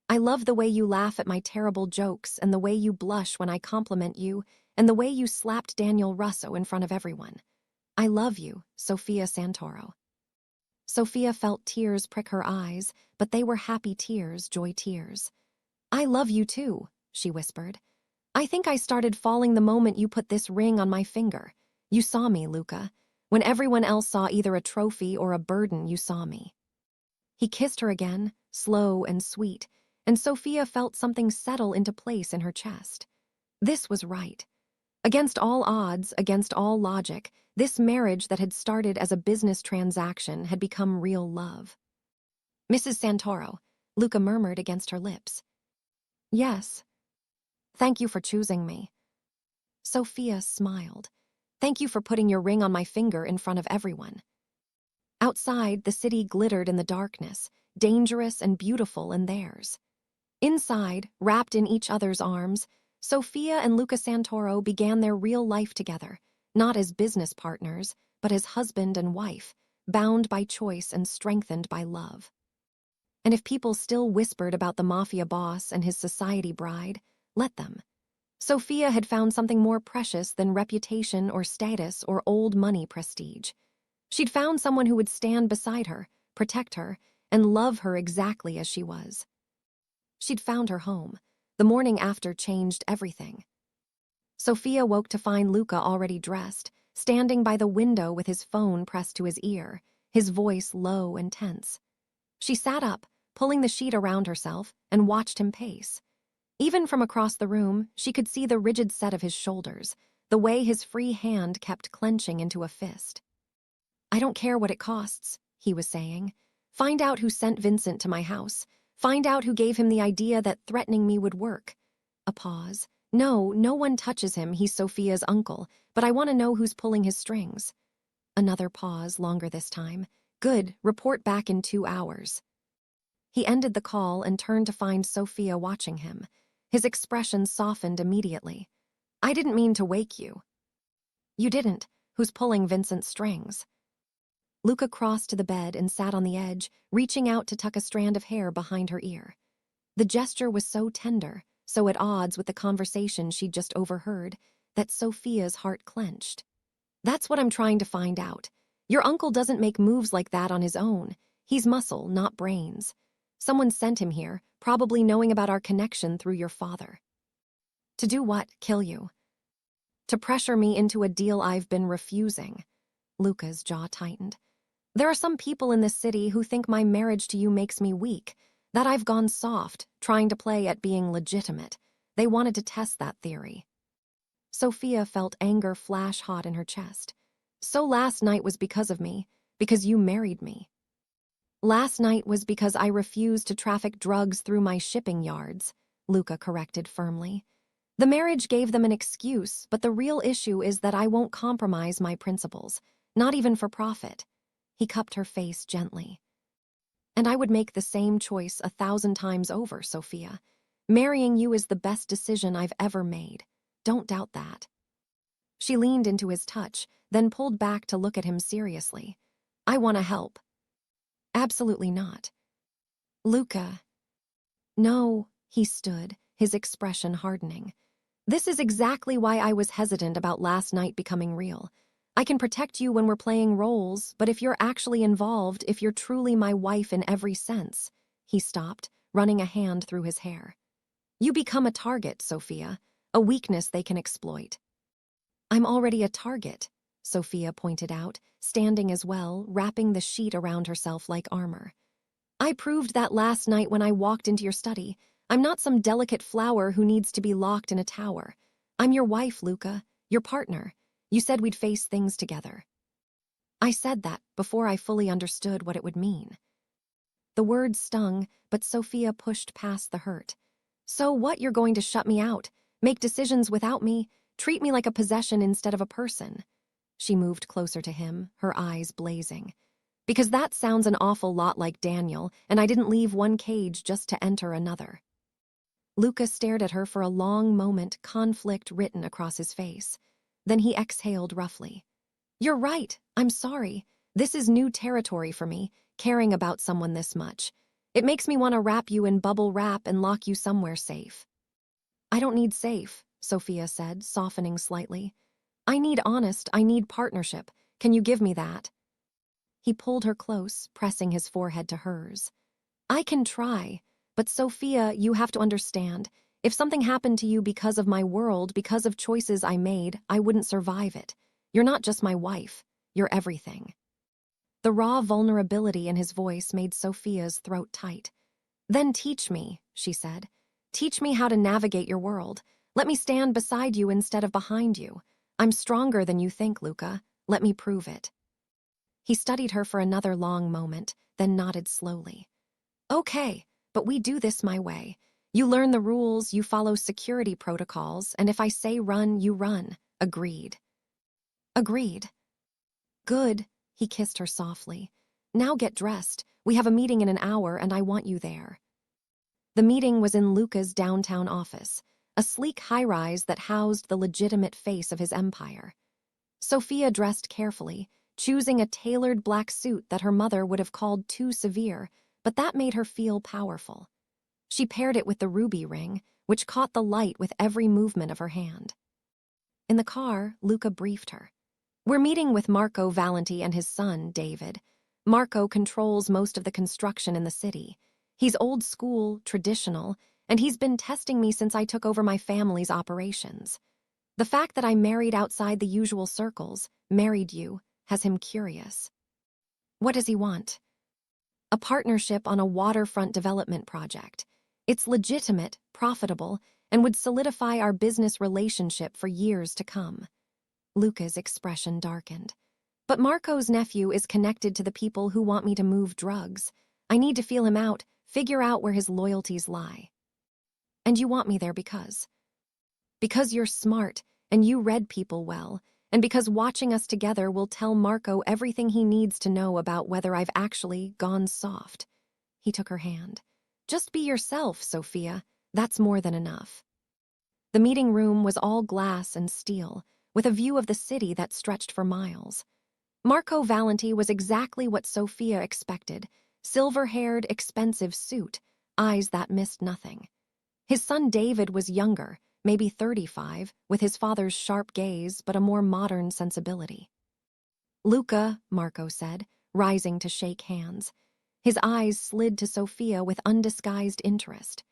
I love the way you laugh at my terrible jokes and the way you blush when I compliment you and the way you slapped Daniel Russo in front of everyone. I love you, Sophia Santoro." Sophia felt tears prick her eyes, but they were happy tears, joy tears. "I love you too," she whispered. "I think I started falling the moment you put this ring on my finger. You saw me, Luca. When everyone else saw either a trophy or a burden, you saw me." He kissed her again, slow and sweet, and Sophia felt something settle into place in her chest. This was right. Against all odds, against all logic, this marriage that had started as a business transaction had become real love. "Mrs. Santoro," Luca murmured against her lips. "Yes. Thank you for choosing me." Sophia smiled. "Thank you for putting your ring on my finger in front of everyone." Outside, the city glittered in the darkness, dangerous and beautiful in theirs. Inside, wrapped in each other's arms, Sophia and Luca Santoro began their real life together, not as business partners, but as husband and wife, bound by choice and strengthened by love. And if people still whispered about the Mafia boss and his society bride, let them. Sophia had found something more precious than reputation or status or old money prestige. She'd found someone who would stand beside her, protect her, and love her exactly as she was. She'd found her home. The morning after changed everything. Sophia woke to find Luca already dressed, standing by the window with his phone pressed to his ear, his voice low and tense. She sat up, pulling the sheet around herself, and watched him pace. Even from across the room, she could see the rigid set of his shoulders, the way his free hand kept clenching into a fist. "I don't care what it costs," he was saying. "Find out who sent Vincent to my house. Find out who gave him the idea that threatening me would work." A pause. "No, no one touches him, he's Sophia's uncle, but I want to know who's pulling his strings." Another pause, longer this time. "Good, report back in 2 hours." He ended the call and turned to find Sophia watching him. His expression softened immediately. "I didn't mean to wake you." "You didn't. Who's pulling Vincent's strings?" Luca crossed to the bed and sat on the edge, reaching out to tuck a strand of hair behind her ear. The gesture was so tender, so at odds with the conversation she'd just overheard, that Sophia's heart clenched. "That's what I'm trying to find out. Your uncle doesn't make moves like that on his own. He's muscle, not brains. Someone sent him here, probably knowing about our connection through your father." "To do what? Kill you?" "To pressure me into a deal I've been refusing." Luca's jaw tightened. "There are some people in this city who think my marriage to you makes me weak, that I've gone soft, trying to play at being legitimate. They wanted to test that theory." Sophia felt anger flash hot in her chest. "So last night was because of me, because you married me." "Last night was because I refused to traffic drugs through my shipping yards," Luca corrected firmly. "The marriage gave them an excuse, but the real issue is that I won't compromise my principles, not even for profit." He cupped her face gently. "And I would make the same choice 1,000 times over, Sophia. Marrying you is the best decision I've ever made. Don't doubt that." She leaned into his touch, then pulled back to look at him seriously. "I want to help." "Absolutely not." "Luca." "No," he stood, his expression hardening. "This is exactly why I was hesitant about last night becoming real. I can protect you when we're playing roles, but if you're actually involved, if you're truly my wife in every sense." He stopped, running a hand through his hair. "You become a target, Sophia, a weakness they can exploit." "I'm already a target," Sophia pointed out, standing as well, wrapping the sheet around herself like armor. "I proved that last night when I walked into your study. I'm not some delicate flower who needs to be locked in a tower. I'm your wife, Luca, your partner. You said we'd face things together." I said that before I fully understood what it would mean. The words stung, but Sophia pushed past the hurt. "So what, you're going to shut me out, make decisions without me, treat me like a possession instead of a person?" She moved closer to him, her eyes blazing. "Because that sounds an awful lot like Daniel, and I didn't leave one cage just to enter another." Luca stared at her for a long moment, conflict written across his face. Then he exhaled roughly. "You're right, I'm sorry. This is new territory for me, caring about someone this much. It makes me want to wrap you in bubble wrap and lock you somewhere safe." "I don't need safe," Sophia said, softening slightly. "I need honest, I need partnership. Can you give me that?" He pulled her close, pressing his forehead to hers. "I can try, but Sophia, you have to understand. If something happened to you because of my world, because of choices I made, I wouldn't survive it. You're not just my wife, you're everything." The raw vulnerability in his voice made Sophia's throat tight. "Then teach me," she said. "Teach me how to navigate your world. Let me stand beside you instead of behind you. I'm stronger than you think, Luca. Let me prove it." He studied her for another long moment, then nodded slowly. "Okay, but we do this my way. You learn the rules, you follow security protocols, and if I say run, you run. Agreed?" "Agreed." "Good," he kissed her softly. "Now get dressed. We have a meeting in an hour, and I want you there." The meeting was in Luca's downtown office, a sleek high-rise that housed the legitimate face of his empire. Sophia dressed carefully, choosing a tailored black suit that her mother would have called too severe, but that made her feel powerful. She paired it with the ruby ring, which caught the light with every movement of her hand. In the car, Luca briefed her. "We're meeting with Marco Valenti and his son, David. Marco controls most of the construction in the city. He's old school, traditional, and he's been testing me since I took over my family's operations. The fact that I married outside the usual circles, married you, has him curious." "What does he want?" "A partnership on a waterfront development project. It's legitimate, profitable, and would solidify our business relationship for years to come." Luca's expression darkened. "But Marco's nephew is connected to the people who want me to move drugs. I need to feel him out, figure out where his loyalties lie." "And you want me there because?" "Because you're smart, and you read people well, and because watching us together will tell Marco everything he needs to know about whether I've actually gone soft." He took her hand. "Just be yourself, Sophia. That's more than enough." The meeting room was all glass and steel, with a view of the city that stretched for miles. Marco Valenti was exactly what Sophia expected: silver-haired, expensive suit, eyes that missed nothing. His son David was younger, maybe 35, with his father's sharp gaze but a more modern sensibility. "Luca," Marco said, rising to shake hands. His eyes slid to Sophia with undisguised interest.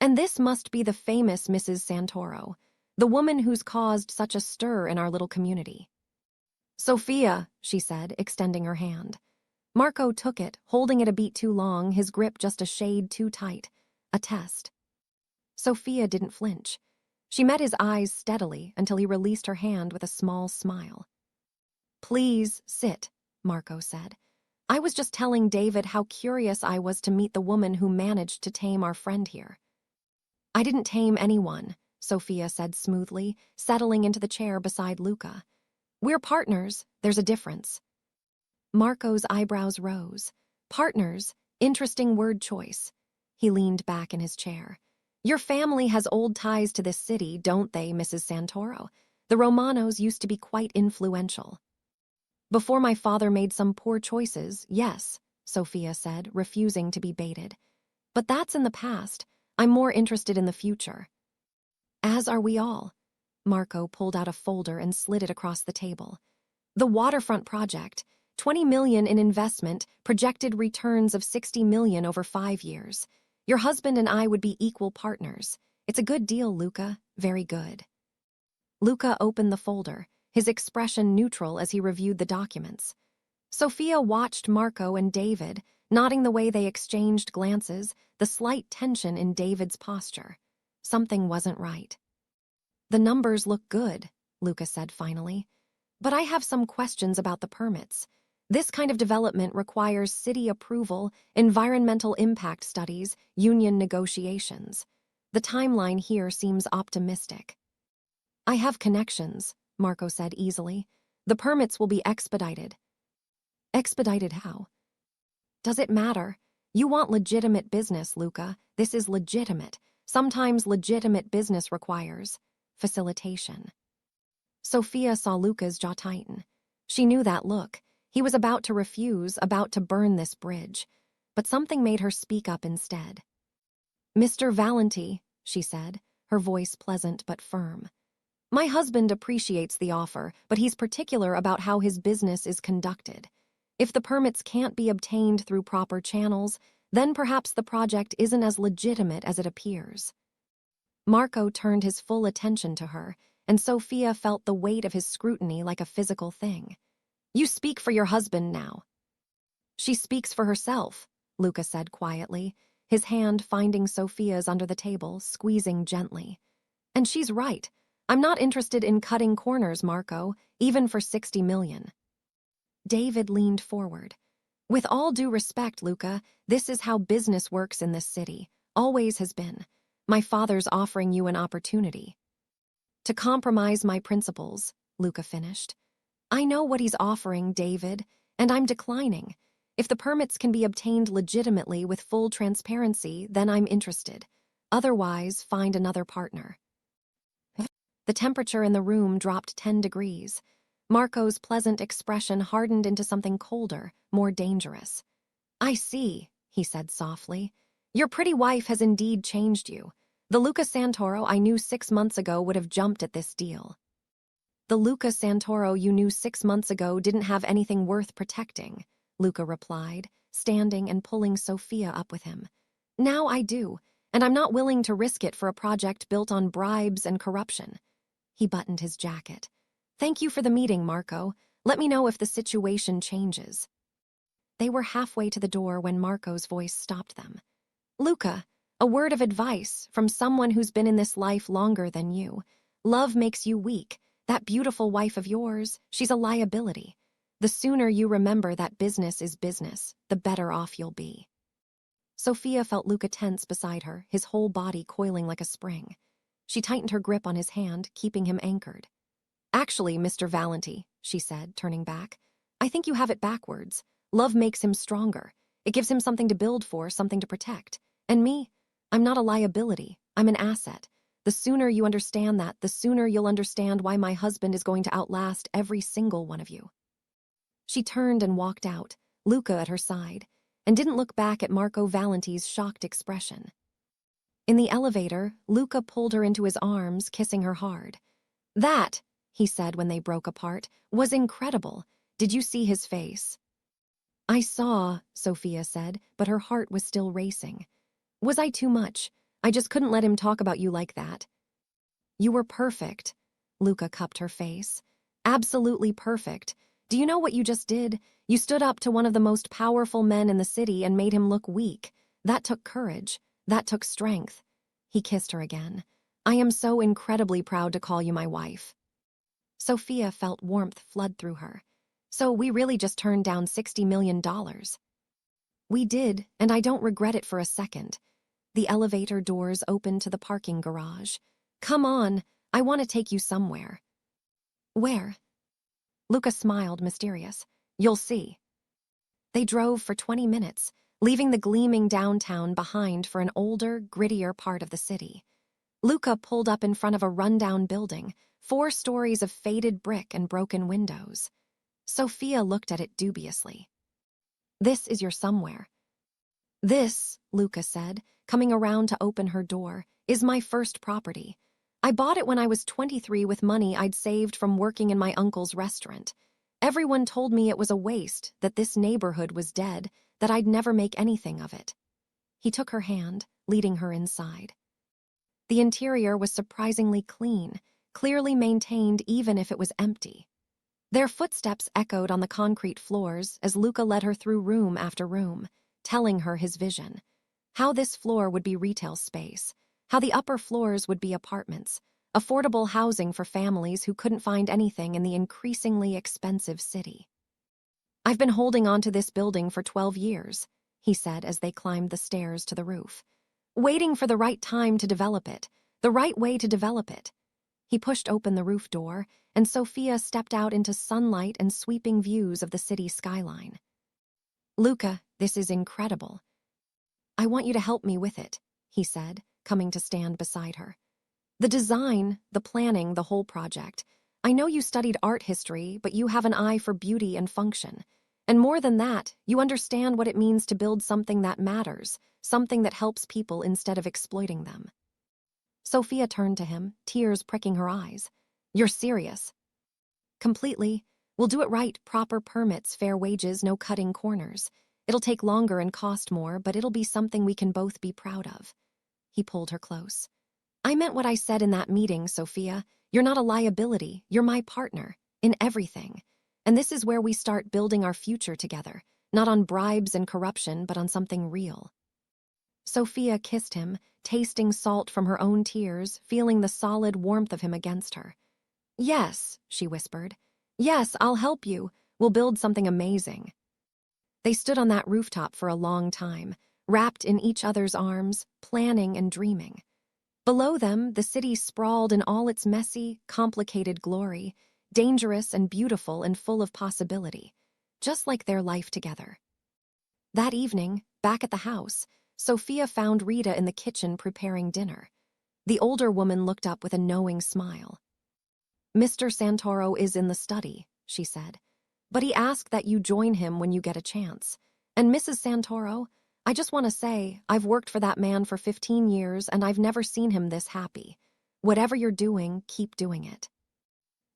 "And this must be the famous Mrs. Santoro, the woman who's caused such a stir in our little community." "Sophia," she said, extending her hand. Marco took it, holding it a beat too long, his grip just a shade too tight. A test. Sophia didn't flinch. She met his eyes steadily until he released her hand with a small smile. "Please sit," Marco said. "I was just telling David how curious I was to meet the woman who managed to tame our friend here." "I didn't tame anyone," Sophia said smoothly, settling into the chair beside Luca. "We're partners, there's a difference." Marco's eyebrows rose. "Partners, interesting word choice." He leaned back in his chair. "Your family has old ties to this city, don't they, Mrs. Santoro? The Romanos used to be quite influential." "Before my father made some poor choices, yes," Sophia said, refusing to be baited. "But that's in the past. I'm more interested in the future." "As are we all." Marco pulled out a folder and slid it across the table. The waterfront project, 20 million in investment, projected returns of 60 million over 5 years. Your husband and I would be equal partners. It's a good deal, Luca. Very good. Luca opened the folder, his expression neutral as he reviewed the documents. Sophia watched Marco and David, nodding the way they exchanged glances, the slight tension in David's posture. Something wasn't right. The numbers look good, Luca said finally. But I have some questions about the permits. This kind of development requires city approval, environmental impact studies, union negotiations. The timeline here seems optimistic. I have connections, Marco said easily. The permits will be expedited. Expedited how? Does it matter? You want legitimate business, Luca. This is legitimate. Sometimes legitimate business requires facilitation. Sophia saw Luca's jaw tighten. She knew that look. He was about to refuse, about to burn this bridge. But something made her speak up instead. Mr. Valenti, she said, her voice pleasant but firm. My husband appreciates the offer, but he's particular about how his business is conducted. If the permits can't be obtained through proper channels, then perhaps the project isn't as legitimate as it appears. Marco turned his full attention to her, and Sophia felt the weight of his scrutiny like a physical thing. You speak for your husband now. She speaks for herself, Luca said quietly, his hand finding Sophia's under the table, squeezing gently. And she's right. I'm not interested in cutting corners, Marco, even for 60 million. David leaned forward. With all due respect, Luca, this is how business works in this city. Always has been. My father's offering you an opportunity. To compromise my principles, Luca finished. I know what he's offering, David, and I'm declining. If the permits can be obtained legitimately with full transparency, then I'm interested. Otherwise, find another partner. The temperature in the room dropped 10 degrees. Marco's pleasant expression hardened into something colder, more dangerous. I see, he said softly. Your pretty wife has indeed changed you. The Luca Santoro I knew 6 months ago would have jumped at this deal. The Luca Santoro you knew 6 months ago didn't have anything worth protecting, Luca replied, standing and pulling Sophia up with him. Now I do, and I'm not willing to risk it for a project built on bribes and corruption. He buttoned his jacket. Thank you for the meeting, Marco. Let me know if the situation changes. They were halfway to the door when Marco's voice stopped them. Luca, a word of advice from someone who's been in this life longer than you. Love makes you weak. That beautiful wife of yours, she's a liability. The sooner you remember that business is business, the better off you'll be. Sophia felt Luca tense beside her, his whole body coiling like a spring. She tightened her grip on his hand, keeping him anchored. Actually, Mr. Valenti, she said, turning back, I think you have it backwards. Love makes him stronger. It gives him something to build for, something to protect. And me? I'm not a liability. I'm an asset. The sooner you understand that, the sooner you'll understand why my husband is going to outlast every single one of you. She turned and walked out, Luca at her side, and didn't look back at Marco Valenti's shocked expression. In the elevator, Luca pulled her into his arms, kissing her hard. That, he said when they broke apart, was incredible. Did you see his face? I saw, Sophia said, but her heart was still racing. Was I too much? I just couldn't let him talk about you like that. You were perfect. Luca cupped her face. Absolutely perfect. Do you know what you just did? You stood up to one of the most powerful men in the city and made him look weak. That took courage. That took strength. He kissed her again. I am so incredibly proud to call you my wife. Sophia felt warmth flood through her. So we really just turned down $60 million. We did, and I don't regret it for a second. The elevator doors opened to the parking garage. Come on, I want to take you somewhere. Where? Luca smiled, mysterious. You'll see. They drove for 20 minutes, leaving the gleaming downtown behind for an older, grittier part of the city. Luca pulled up in front of a rundown building, 4 stories of faded brick and broken windows. Sophia looked at it dubiously. This is your somewhere. This, Luca said, coming around to open her door, is my first property. I bought it when I was 23 with money I'd saved from working in my uncle's restaurant. Everyone told me it was a waste, that this neighborhood was dead, that I'd never make anything of it. He took her hand, leading her inside. The interior was surprisingly clean, clearly maintained even if it was empty. Their footsteps echoed on the concrete floors as Luca led her through room after room, telling her his vision. How this floor would be retail space, how the upper floors would be apartments, affordable housing for families who couldn't find anything in the increasingly expensive city. "I've been holding on to this building for 12 years, he said as they climbed the stairs to the roof. Waiting for the right time to develop it, the right way to develop it. He pushed open the roof door, and Sophia stepped out into sunlight and sweeping views of the city skyline. "Luca, this is incredible. I want you to help me with it," he said, coming to stand beside her. "The design, the planning, the whole project. I know you studied art history, but you have an eye for beauty and function. And more than that, you understand what it means to build something that matters, something that helps people instead of exploiting them." Sophia turned to him, tears pricking her eyes. "You're serious?" "Completely. We'll do it right, proper permits, fair wages, no cutting corners. It'll take longer and cost more, but it'll be something we can both be proud of." He pulled her close. "I meant what I said in that meeting, Sophia. You're not a liability, you're my partner, in everything. And this is where we start building our future together, not on bribes and corruption, but on something real." Sophia kissed him, tasting salt from her own tears, feeling the solid warmth of him against her. "Yes," she whispered. "Yes, I'll help you. We'll build something amazing." They stood on that rooftop for a long time, wrapped in each other's arms, planning and dreaming. Below them, the city sprawled in all its messy, complicated glory, dangerous and beautiful and full of possibility, just like their life together. That evening, back at the house, Sophia found Rita in the kitchen preparing dinner. The older woman looked up with a knowing smile. "Mr. Santoro is in the study," she said, "but he asked that you join him when you get a chance. And Mrs. Santoro, I just want to say, I've worked for that man for 15 years and I've never seen him this happy. Whatever you're doing, keep doing it."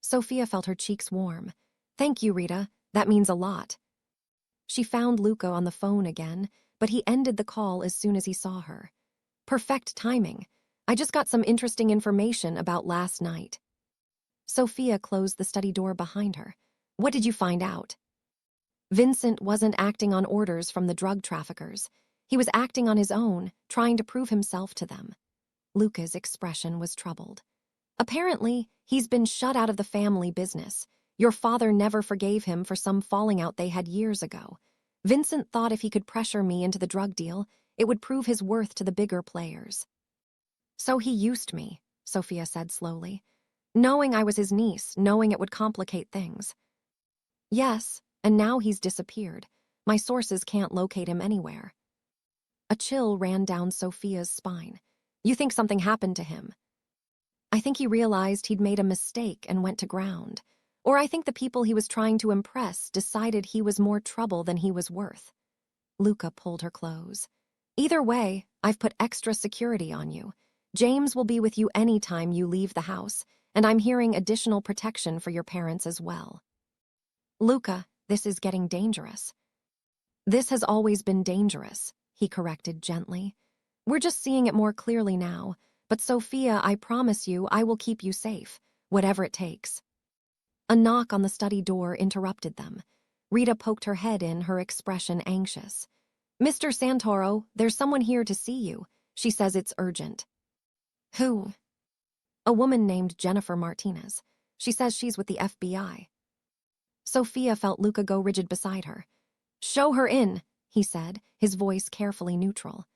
Sophia felt her cheeks warm. "Thank you, Rita. That means a lot." She found Luca on the phone again, but he ended the call as soon as he saw her. "Perfect timing. I just got some interesting information about last night." Sophia closed the study door behind her. "What did you find out?" Vincent wasn't acting on orders from the drug traffickers. He was acting on his own, trying to prove himself to them. Luca's expression was troubled. "Apparently, he's been shut out of the family business. Your father never forgave him for some falling out they had years ago. Vincent thought if he could pressure me into the drug deal, it would prove his worth to the bigger players." "So he used me," Sophia said slowly. "Knowing I was his niece, knowing it would complicate things." "Yes, and now he's disappeared. My sources can't locate him anywhere." A chill ran down Sophia's spine. "You think something happened to him?" "I think he realized he'd made a mistake and went to ground. Or I think the people he was trying to impress decided he was more trouble than he was worth." Luca pulled her close. "Either way, I've put extra security on you. James will be with you any time you leave the house, and I'm hearing additional protection for your parents as well." "Luca, this is getting dangerous." "This has always been dangerous," he corrected gently. "We're just seeing it more clearly now, but Sophia, I promise you I will keep you safe, whatever it takes." A knock on the study door interrupted them. Rita poked her head in, her expression anxious. "Mr. Santoro, there's someone here to see you. She says it's urgent." "Who?" "A woman named Jennifer Martinez. She says she's with the FBI." Sophia felt Luca go rigid beside her. "Show her in," he said, his voice carefully neutral.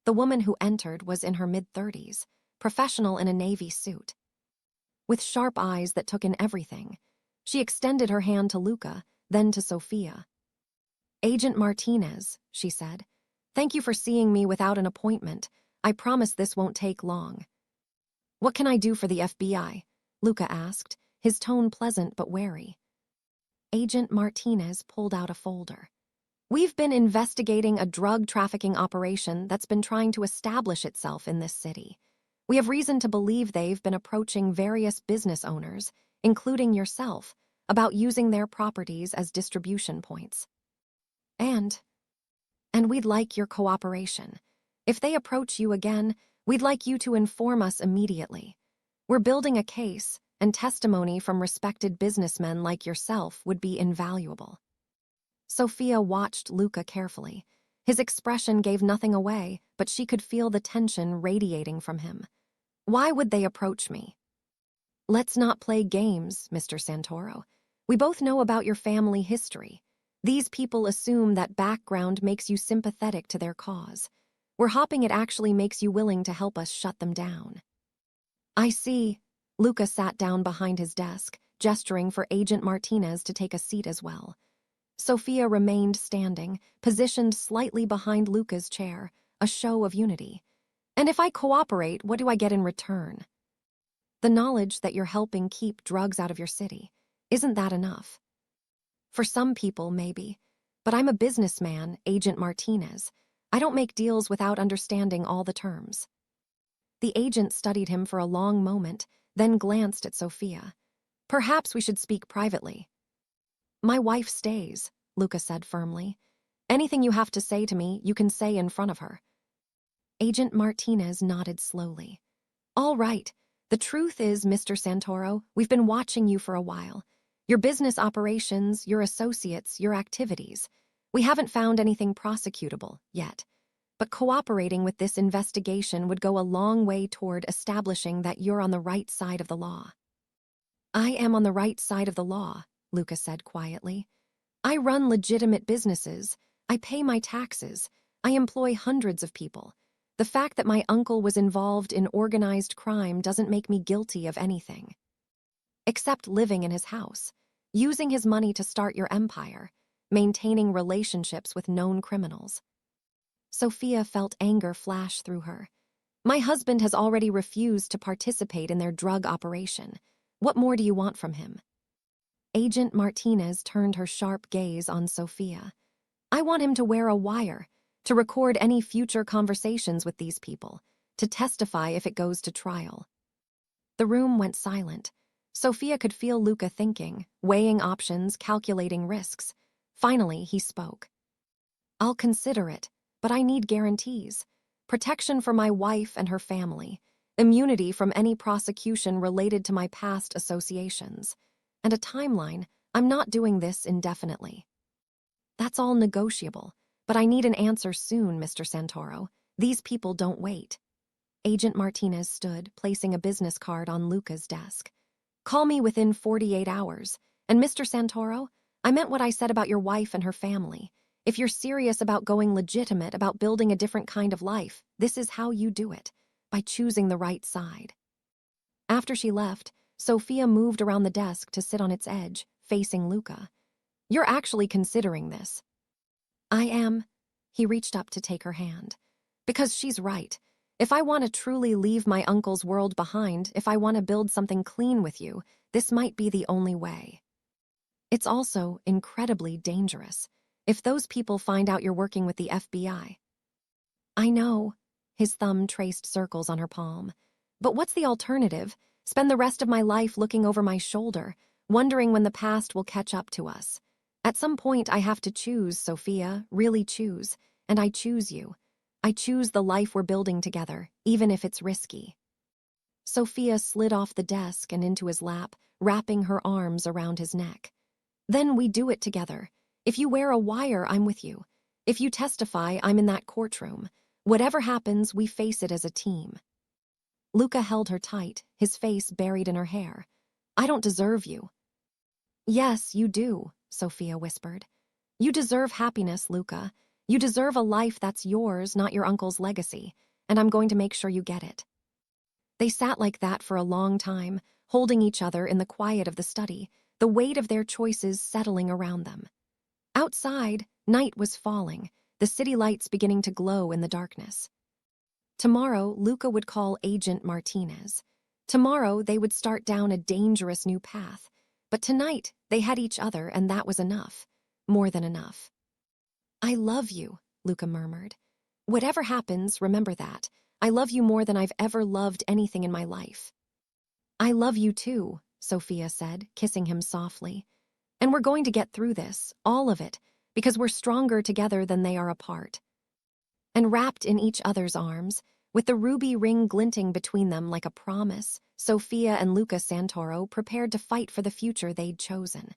The woman who entered was in her mid-30s, professional in a navy suit. With sharp eyes that took in everything, she extended her hand to Luca, then to Sophia. "Agent Martinez," she said, "thank you for seeing me without an appointment. I promise this won't take long." "What can I do for the FBI?" Luca asked, his tone pleasant but wary. Agent Martinez pulled out a folder. "We've been investigating a drug trafficking operation that's been trying to establish itself in this city. We have reason to believe they've been approaching various business owners, including yourself, about using their properties as distribution points. And we'd like your cooperation. If they approach you again, we'd like you to inform us immediately. We're building a case, and testimony from respected businessmen like yourself would be invaluable. Sophia watched Luca carefully. His expression gave nothing away, but she could feel the tension radiating from him. Why would they approach me? Let's not play games, Mr. Santoro. We both know about your family history. These people assume that background makes you sympathetic to their cause. We're hoping it actually makes you willing to help us shut them down. I see. Luca sat down behind his desk, gesturing for Agent Martinez to take a seat as well. Sophia remained standing, positioned slightly behind Luca's chair, a show of unity. And if I cooperate, what do I get in return? The knowledge that you're helping keep drugs out of your city. Isn't that enough? For some people, maybe. But I'm a businessman, Agent Martinez. I don't make deals without understanding all the terms. The agent studied him for a long moment, then glanced at Sophia. Perhaps we should speak privately. My wife stays, Luca said firmly. Anything you have to say to me, you can say in front of her. Agent Martinez nodded slowly. All right. The truth is, Mr. Santoro, we've been watching you for a while. Your business operations, your associates, your activities. We haven't found anything prosecutable yet. But cooperating with this investigation would go a long way toward establishing that you're on the right side of the law. I am on the right side of the law, Luca said quietly. I run legitimate businesses. I pay my taxes. I employ hundreds of people. The fact that my uncle was involved in organized crime doesn't make me guilty of anything. Except living in his house, using his money to start your empire, maintaining relationships with known criminals. Sophia felt anger flash through her. My husband has already refused to participate in their drug operation. What more do you want from him? Agent Martinez turned her sharp gaze on Sophia. I want him to wear a wire, to record any future conversations with these people, to testify if it goes to trial. The room went silent. Sophia could feel Luca thinking, weighing options, calculating risks. Finally, he spoke. I'll consider it, but I need guarantees. Protection for my wife and her family, immunity from any prosecution related to my past associations, and a timeline. I'm not doing this indefinitely. That's all negotiable, but I need an answer soon, Mr. Santoro. These people don't wait. Agent Martinez stood, placing a business card on Luca's desk. Call me within 48 hours. And Mr. Santoro, I meant what I said about your wife and her family. If you're serious about going legitimate, about building a different kind of life, this is how you do it, by choosing the right side. After she left, Sophia moved around the desk to sit on its edge, facing Luca. You're actually considering this. I am. He reached up to take her hand. Because she's right. If I want to truly leave my uncle's world behind, if I want to build something clean with you, this might be the only way. It's also incredibly dangerous. If those people find out you're working with the FBI. I know. His thumb traced circles on her palm. But what's the alternative? Spend the rest of my life looking over my shoulder, wondering when the past will catch up to us. At some point, I have to choose, Sophia, really choose. And I choose you. I choose the life we're building together, even if it's risky. Sophia slid off the desk and into his lap, wrapping her arms around his neck. Then we do it together. If you wear a wire, I'm with you. If you testify, I'm in that courtroom. Whatever happens, we face it as a team. Luca held her tight, his face buried in her hair. I don't deserve you. Yes, you do, Sophia whispered. You deserve happiness, Luca. You deserve a life that's yours, not your uncle's legacy, and I'm going to make sure you get it. They sat like that for a long time, holding each other in the quiet of the study, the weight of their choices settling around them. Outside, night was falling, the city lights beginning to glow in the darkness. Tomorrow, Luca would call Agent Martinez. Tomorrow, they would start down a dangerous new path. But tonight, they had each other, and that was enough. More than enough. I love you, Luca murmured. Whatever happens, remember that. I love you more than I've ever loved anything in my life. I love you too, Sophia said, kissing him softly. And we're going to get through this, all of it, because we're stronger together than they are apart. And wrapped in each other's arms, with the ruby ring glinting between them like a promise, Sofia and Luca Santoro prepared to fight for the future they'd chosen.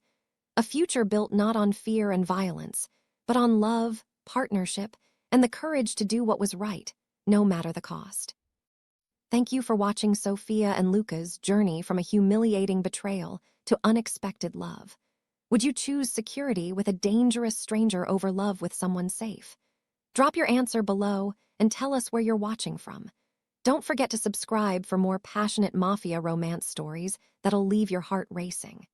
A future built not on fear and violence, but on love, partnership, and the courage to do what was right, no matter the cost. Thank you for watching Sofia and Luca's journey from a humiliating betrayal to unexpected love. Would you choose security with a dangerous stranger over love with someone safe? Drop your answer below and tell us where you're watching from. Don't forget to subscribe for more passionate mafia romance stories that'll leave your heart racing.